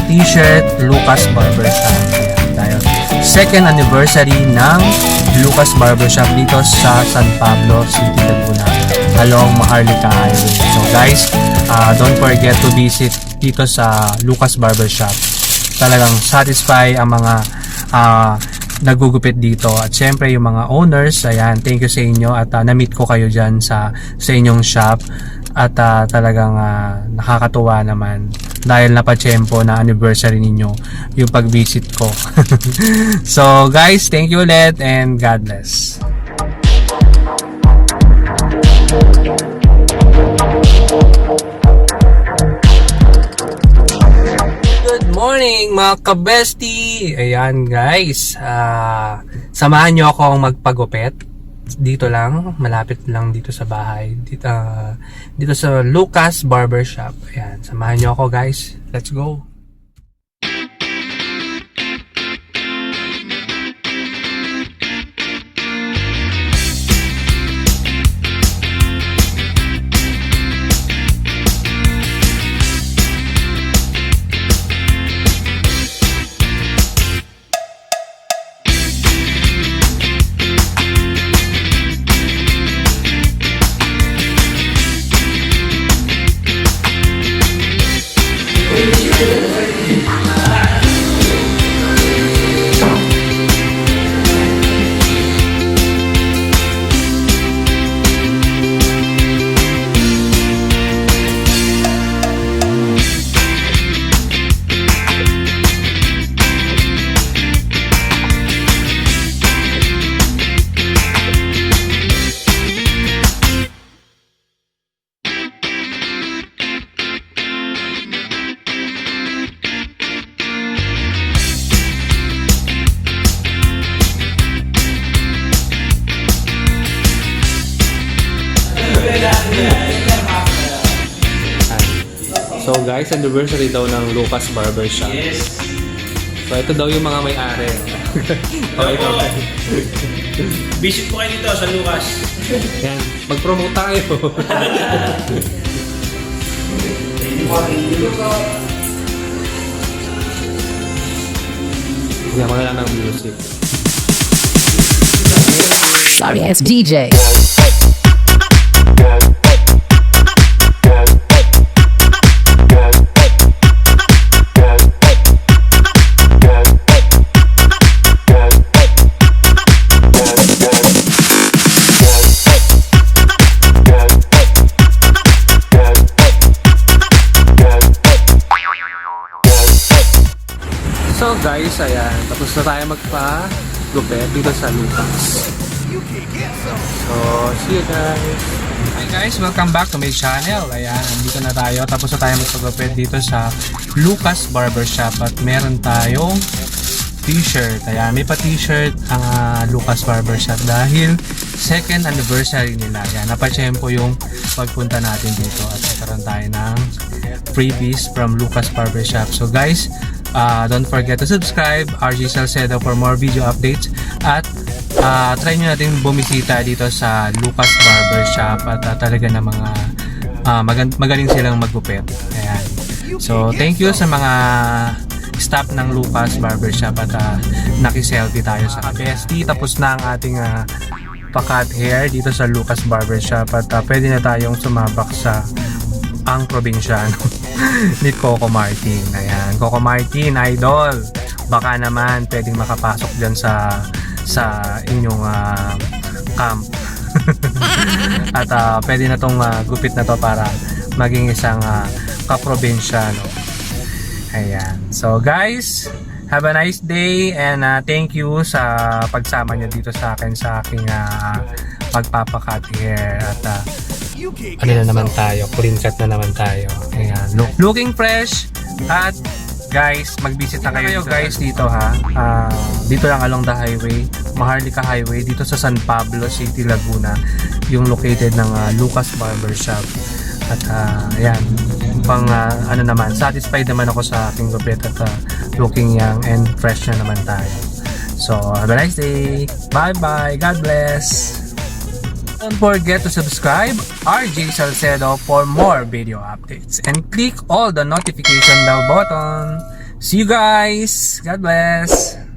t-shirt, Lucas Barbershop. Ayan, dahil second anniversary ng Lucas Barbershop dito sa San Pablo City, Laguna, along Maharlika Highway. So guys, don't forget to visit dito sa Lucas Barbershop. Talagang satisfy ang mga nagugupit dito, at syempre yung mga owners. Ayan, thank you sa inyo, at na-meet ko kayo dyan sa inyong shop, at talagang nakakatuwa naman dahil napatsyempo na anniversary ninyo yung pag-visit ko. So guys, thank you ulit and God bless. Good morning mga kabesti! Ayan guys, samahan nyo akong magpagupit. Dito lang, malapit lang dito sa bahay. Dito sa Lucas Barbershop. Ayan, samahan nyo ako guys. Let's go! So guys, anniversary daw ng Lucas Barbershop. Yes. So ito daw yung mga may-ari. Okay, okay. Visit po kayo dito sa Lucas. Yan, mag-promote tayo. Yan, mga lang ng music. Sorry, it's DJ. So guys, ayan, tapos na tayo magpa-gupit dito sa Lucas. So, see you guys. Hi guys, welcome back to my channel. Ayan, dito na tayo. Tapos na tayo magpagupit dito sa Lucas Barbershop, at meron tayong t-shirt. Ayan, may pa t-shirt ang Lucas Barbershop dahil second anniversary nila. Ayan, napatsyempo yung pagpunta natin dito, at nagkaroon tayo ng freebies from Lucas Barbershop. So guys, don't forget to subscribe RG Salcedo for more video updates, at try nyo natin bumisita dito sa Lucas Barbershop, at talaga na mga magaling silang maggupit. Ayan. So thank you sa mga staff ng Lucas Barbershop, at nakiselfie tayo sa BST. Tapos na ang ating pa-cut hair dito sa Lucas Barbershop, at pwede na tayong sumabak sa ang probinsyano ni Coco Martin. Ayan, Coco Martin, idol. Baka naman pwedeng makapasok dyan sa inyong camp. At pwede na tong gupit na to para maging isang kaprobinsyano. Ayan. So guys, have a nice day, and thank you sa pagsama nyo dito sa akin sa aking pagpapakat hair. At ano na naman tayo, clean cut na naman tayo. Ayan, looking fresh. At guys, mag-visit na kayo guys dito ha. Dito lang along the highway, Maharlika Highway, dito sa San Pablo City, Laguna, yung located ng Lucas Barbershop. At ayan, pang ano naman, satisfied naman ako sa aking gupit, at looking young and fresh na naman tayo. So have a nice day. Bye bye. God bless. Don't forget to subscribe RG Salcedo for more video updates, and click all the notification bell button. See you guys! God bless!